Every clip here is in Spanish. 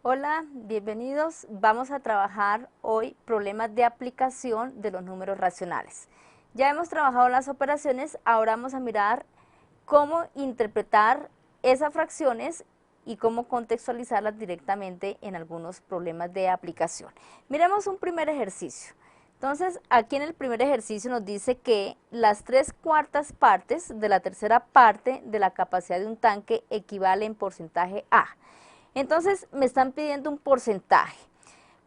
Hola, bienvenidos. Vamos a trabajar hoy problemas de aplicación de los números racionales. Ya hemos trabajado las operaciones, ahora vamos a mirar cómo interpretar esas fracciones y cómo contextualizarlas directamente en algunos problemas de aplicación. Miremos un primer ejercicio. Entonces, aquí en el primer ejercicio nos dice que las 3/4 partes de la tercera parte de la capacidad de un tanque equivale en porcentaje a. Entonces, me están pidiendo un porcentaje.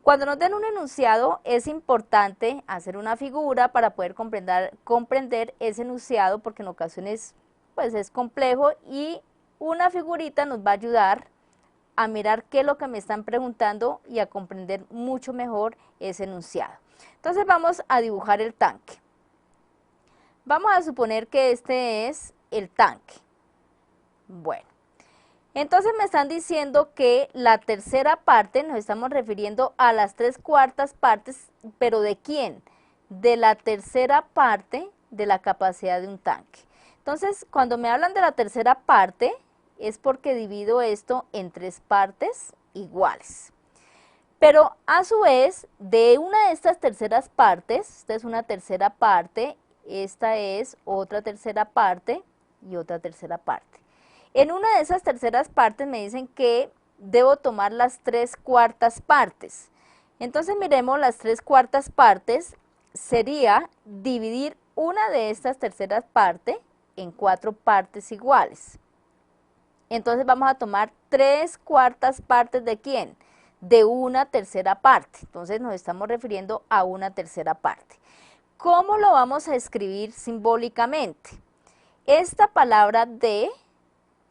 Cuando nos den un enunciado, es importante hacer una figura para poder comprender ese enunciado, porque en ocasiones pues, es complejo, y una figurita nos va a ayudar a mirar qué es lo que me están preguntando y a comprender mucho mejor ese enunciado. Entonces vamos a dibujar el tanque. Vamos a suponer que este es el tanque. Bueno. Entonces me están diciendo que la tercera parte, nos estamos refiriendo a las 3/4 partes, pero ¿de quién? De la tercera parte de la capacidad de un tanque. Entonces, cuando me hablan de la tercera parte, es porque divido esto en 3 partes iguales. Pero a su vez, de una de estas terceras partes, esta es una tercera parte, esta es otra tercera parte y otra tercera parte. En una de esas terceras partes me dicen que debo tomar las 3/4 partes. Entonces miremos las 3/4 partes, sería dividir una de estas terceras partes en 4 partes iguales. Entonces vamos a tomar 3/4 partes ¿de quién? De una tercera parte. Entonces nos estamos refiriendo a una tercera parte. ¿Cómo lo vamos a escribir simbólicamente? Esta palabra de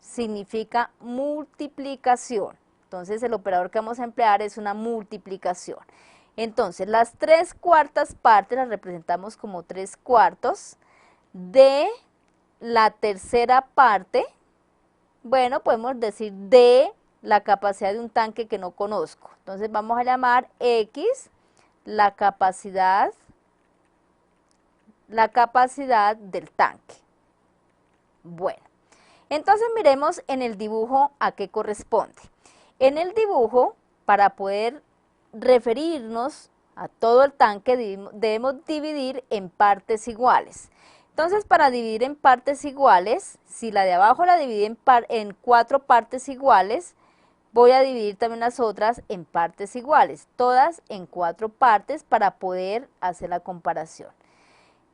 significa multiplicación. Entonces el operador que vamos a emplear es una multiplicación. Entonces las 3/4 partes las representamos como 3/4 de la tercera parte. Bueno, podemos decir de la capacidad de un tanque que no conozco. Entonces vamos a llamar X la capacidad del tanque. Bueno. Entonces miremos en el dibujo a qué corresponde. En el dibujo, para poder referirnos a todo el tanque, debemos dividir en partes iguales. Entonces, para dividir en partes iguales, si la de abajo la dividí en 4 partes iguales, voy a dividir también las otras en partes iguales, todas en 4 partes para poder hacer la comparación.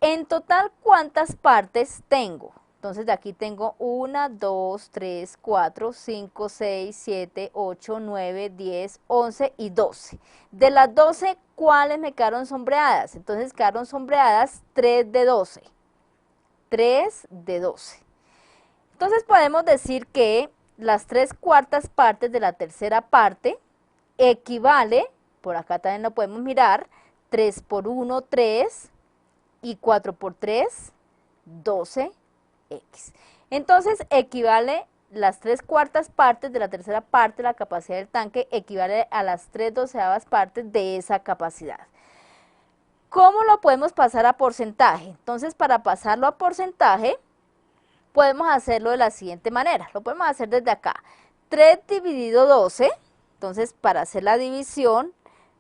En total, ¿cuántas partes tengo? Entonces de aquí tengo 1, 2, 3, 4, 5, 6, 7, 8, 9, 10, 11 y 12. De las 12, ¿cuáles me quedaron sombreadas? Entonces quedaron sombreadas 3 de 12. 3 de 12. Entonces podemos decir que las 3/4 partes de la tercera parte equivale, por acá también lo podemos mirar, 3 por 1, 3 y 4 por 3, 12. X. Entonces equivale las 3/4 partes de la tercera parte de la capacidad del tanque, equivale a las 3/12 partes de esa capacidad. ¿Cómo lo podemos pasar a porcentaje? Entonces, para pasarlo a porcentaje, podemos hacerlo de la siguiente manera. Lo podemos hacer desde acá. 3 dividido 12, entonces para hacer la división,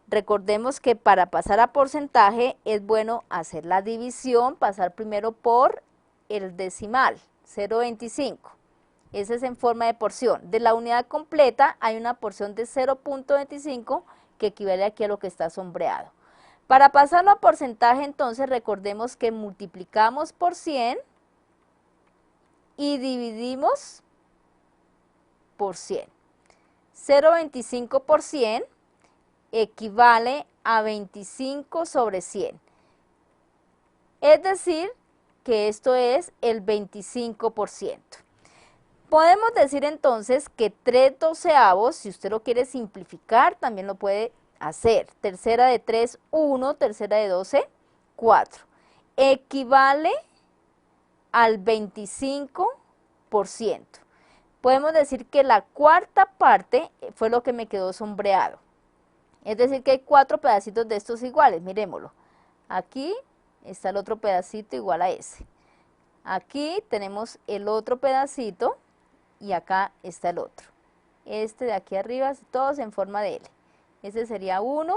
recordemos que para pasar a porcentaje es bueno hacer la división, pasar primero por el decimal, 0.25. Ese es en forma de porción. De la unidad completa hay una porción de 0.25 que equivale aquí a lo que está sombreado. Para pasarlo a porcentaje, entonces recordemos que multiplicamos por 100 y dividimos por 100. 0.25 por 100 equivale a 25 sobre 100. Es decir, que esto es el 25%. Podemos decir entonces que 3/12, si usted lo quiere simplificar, también lo puede hacer. Tercera de 3, 1, tercera de 12, 4. Equivale al 25%. Podemos decir que la cuarta parte fue lo que me quedó sombreado. Es decir, que hay 4 pedacitos de estos iguales, miremoslo. Aquí está el otro pedacito igual a ese. Aquí tenemos el otro pedacito y acá está el otro. este de aquí arriba, todos en forma de L. Este sería 1,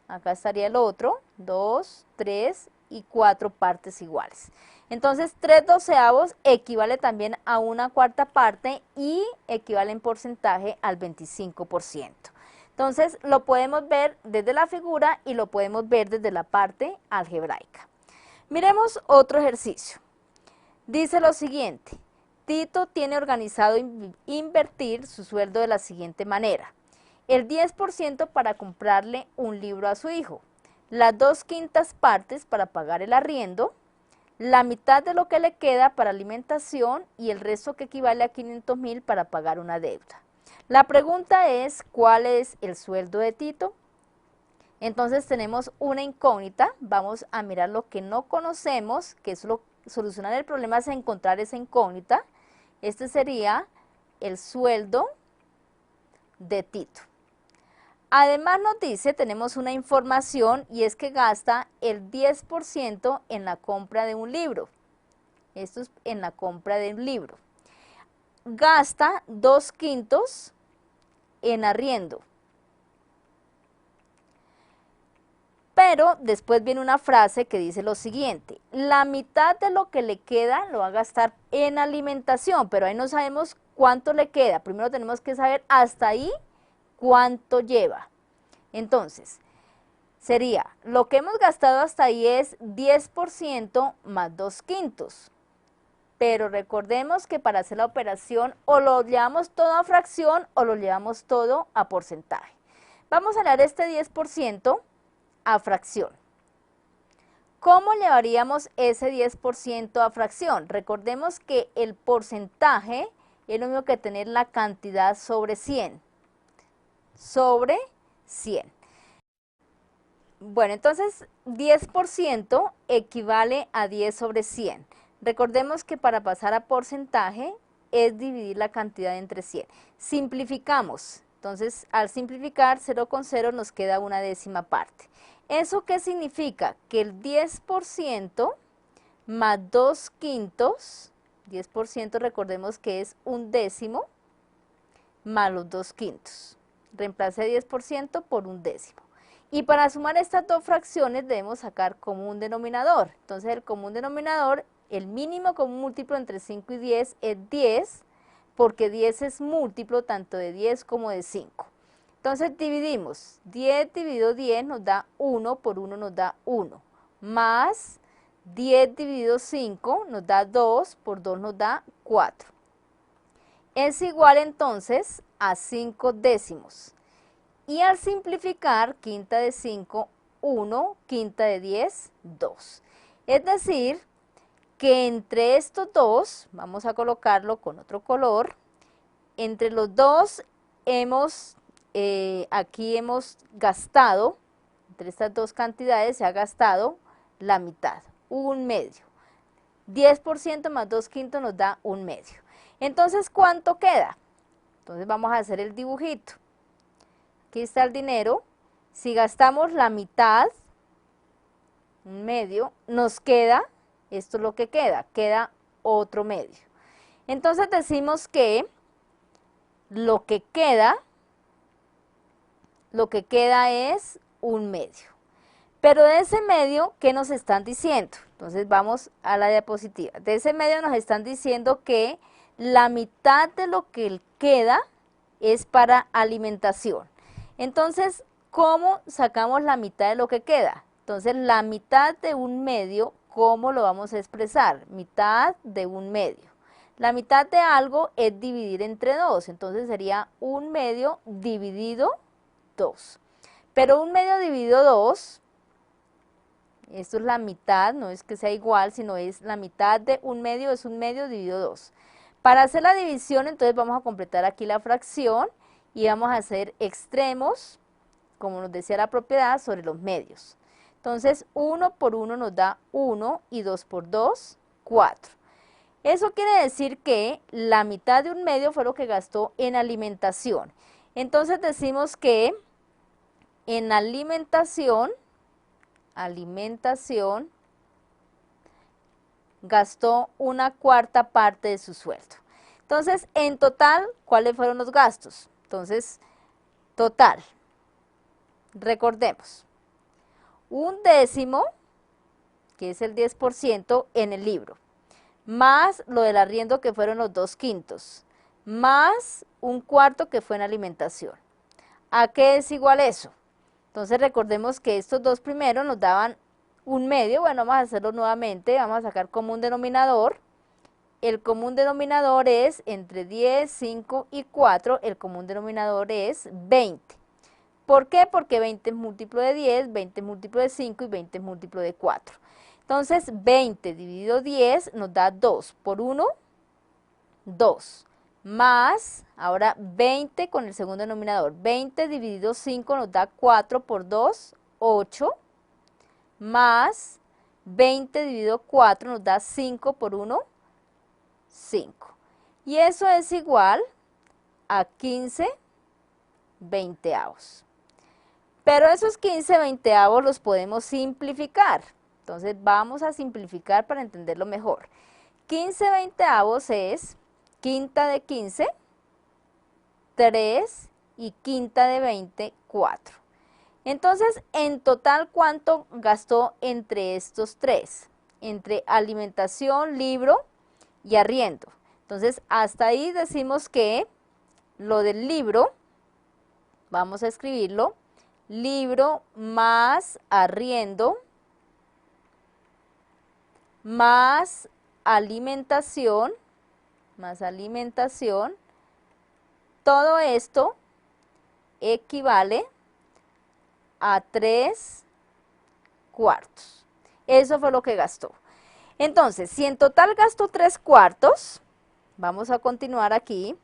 acá estaría el otro, 2, 3 y 4 partes iguales. Entonces 3/12 equivale también a 1/4 parte y equivale en porcentaje al 25%. Entonces lo podemos ver desde la figura y lo podemos ver desde la parte algebraica. Miremos otro ejercicio. Dice lo siguiente: Tito tiene organizado invertir su sueldo de la siguiente manera: el 10% para comprarle un libro a su hijo, las 2/5 partes para pagar el arriendo, la mitad de lo que le queda para alimentación y el resto que equivale a 500.000 para pagar una deuda. La pregunta es, ¿cuál es el sueldo de Tito? Entonces tenemos una incógnita, vamos a mirar lo que no conocemos, que es solucionar el problema es encontrar esa incógnita. Este sería el sueldo de Tito. Además nos dice, tenemos una información y es que gasta el 10% en la compra de un libro. Esto es en la compra de un libro. Gasta 2/5 en arriendo. Pero después viene una frase que dice lo siguiente: la mitad de lo que le queda lo va a gastar en alimentación, pero ahí no sabemos cuánto le queda. Primero tenemos que saber hasta ahí cuánto lleva. Entonces, sería, lo que hemos gastado hasta ahí es 10% más 2/5. Pero recordemos que para hacer la operación o lo llevamos todo a fracción o lo llevamos todo a porcentaje. Vamos a dar este 10% a fracción. ¿Cómo llevaríamos ese 10% a fracción? Recordemos que el porcentaje es lo mismo que tener la cantidad sobre 100. Sobre 100. Bueno, entonces 10% equivale a 10 sobre 100. Recordemos que para pasar a porcentaje es dividir la cantidad entre 100. Simplificamos. Entonces, al simplificar 0/0 nos queda una décima parte. ¿Eso qué significa? Que el 10% más 2/5, 10% recordemos que es un décimo, más los 2/5. Reemplace 10% por un décimo. Y para sumar estas dos fracciones debemos sacar común denominador. Entonces el común denominador, el mínimo común múltiplo entre 5 y 10 es 10, porque 10 es múltiplo tanto de 10 como de 5. Entonces dividimos, 10 dividido 10 nos da 1, por 1 nos da 1, más 10 dividido 5 nos da 2, por 2 nos da 4. Es igual entonces a 5 décimos. Y al simplificar, quinta de 5, 1, quinta de 10, 2. Es decir, que entre estos dos, vamos a colocarlo con otro color, entre los dos aquí hemos gastado, entre estas dos cantidades se ha gastado la mitad, 1/2. 10% más 2/5 nos da 1/2. Entonces, ¿cuánto queda? Entonces vamos a hacer el dibujito. Aquí está el dinero. Si gastamos la mitad, 1/2, nos queda, esto es lo que queda otro medio. Entonces decimos que lo que queda es 1/2. Pero de ese medio, ¿qué nos están diciendo? Entonces vamos a la diapositiva. De ese medio nos están diciendo que la mitad de lo que queda es para alimentación. Entonces, ¿cómo sacamos la mitad de lo que queda? Entonces, la mitad de 1/2, ¿cómo lo vamos a expresar? Mitad de 1/2. La mitad de algo es dividir entre 2, entonces sería 1/2 dividido 2. Pero 1/2 dividido 2, esto es la mitad, no es que sea igual, sino es la mitad de 1/2, es 1/2 dividido 2. Para hacer la división, entonces vamos a completar aquí la fracción y vamos a hacer extremos, como nos decía la propiedad, sobre los medios. Entonces, 1 por 1 nos da 1 y 2 por 2, 4. Eso quiere decir que la mitad de 1/2 fue lo que gastó en alimentación. Entonces decimos que en alimentación gastó 1/4 parte de su sueldo. Entonces, en total, ¿cuáles fueron los gastos? Entonces, total, recordemos, un décimo, que es el 10% en el libro, más lo del arriendo que fueron los 2/5, más un cuarto que fue en alimentación. ¿A qué es igual eso? Entonces recordemos que estos dos primeros nos daban un medio. Bueno, vamos a hacerlo nuevamente, vamos a sacar común denominador. El común denominador es entre 10, 5 y 4, el común denominador es 20. ¿Por qué? Porque 20 es múltiplo de 10, 20 es múltiplo de 5 y 20 es múltiplo de 4. Entonces 20 dividido 10 nos da 2 por 1, 2. Más, ahora 20 con el segundo denominador, 20 dividido 5 nos da 4 por 2, 8, más 20 dividido 4 nos da 5 por 1, 5. Y eso es igual a 15 veinteavos. Pero esos 15 veinteavos los podemos simplificar. Entonces vamos a simplificar para entenderlo mejor. 15 veinteavos es quinta de 15, 3 y quinta de 20, 4. Entonces, en total, ¿cuánto gastó entre estos tres? Entre alimentación, libro y arriendo. Entonces, hasta ahí decimos que lo del libro, vamos a escribirlo, libro más arriendo más alimentación, todo esto equivale a 3/4. Eso fue lo que gastó. Entonces, si en total gastó 3/4, vamos a continuar aquí.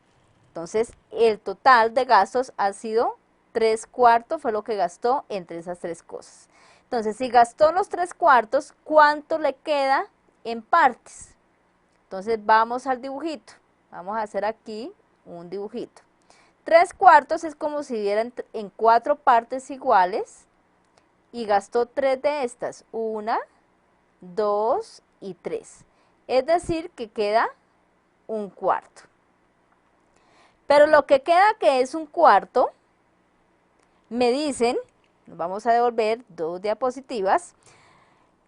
Entonces, el total de gastos ha sido 3/4, fue lo que gastó entre esas tres cosas. Entonces, si gastó los 3/4, ¿cuánto le queda en partes? Entonces, vamos al dibujito. Vamos a hacer aquí un dibujito. 3/4 es como si diera en 4 partes iguales y gastó 3 de estas, 1, 2 y 3. Es decir, que queda 1/4. Pero lo que queda que es 1/4, me dicen, nos vamos a devolver 2 diapositivas,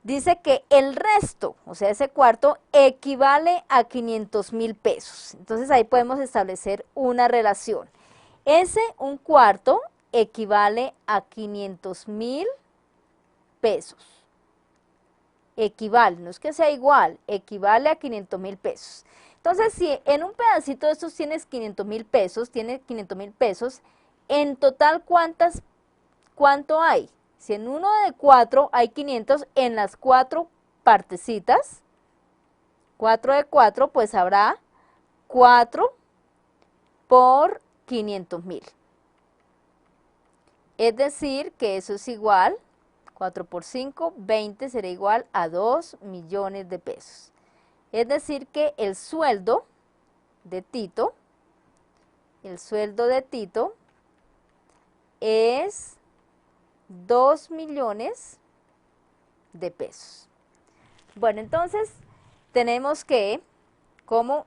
dice que el resto, o sea, ese cuarto, equivale a 500,000 pesos. Entonces ahí podemos establecer una relación. Ese 1/4 equivale a 500,000 pesos. Equivale, no es que sea igual, equivale a 500,000 pesos. Entonces, si en un pedacito de estos tienes 500,000 pesos, en total, ¿cuánto hay? Si en uno de 4 hay 500, en las 4 partecitas, 4 de 4, pues habrá 4 por 500,000. Es decir, que eso es igual, 4 por 5, 20, será igual a 2 millones de pesos. Es decir, que el sueldo de Tito es 2 millones de pesos. Bueno, entonces tenemos que,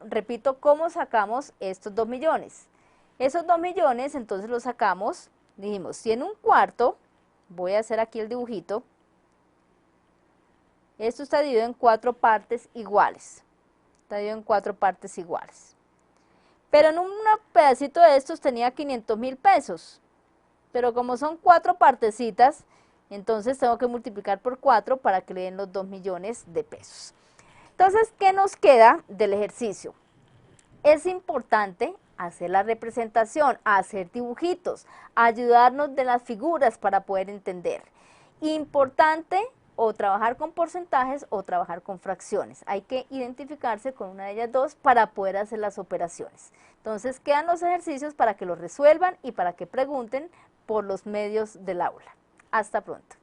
repito, ¿cómo sacamos estos 2 millones? Esos 2 millones, entonces los sacamos, dijimos, si en 1/4, voy a hacer aquí el dibujito, esto está dividido en 4 partes iguales. Pero en un pedacito de estos tenía 500,000 pesos. Pero como son 4 partecitas, entonces tengo que multiplicar por 4 para que le den los 2 millones de pesos. Entonces, ¿qué nos queda del ejercicio? Es importante hacer la representación, hacer dibujitos, ayudarnos de las figuras para poder entender. Importante o trabajar con porcentajes o trabajar con fracciones. Hay que identificarse con una de ellas dos para poder hacer las operaciones. Entonces quedan los ejercicios para que los resuelvan y para que pregunten por los medios del aula. Hasta pronto.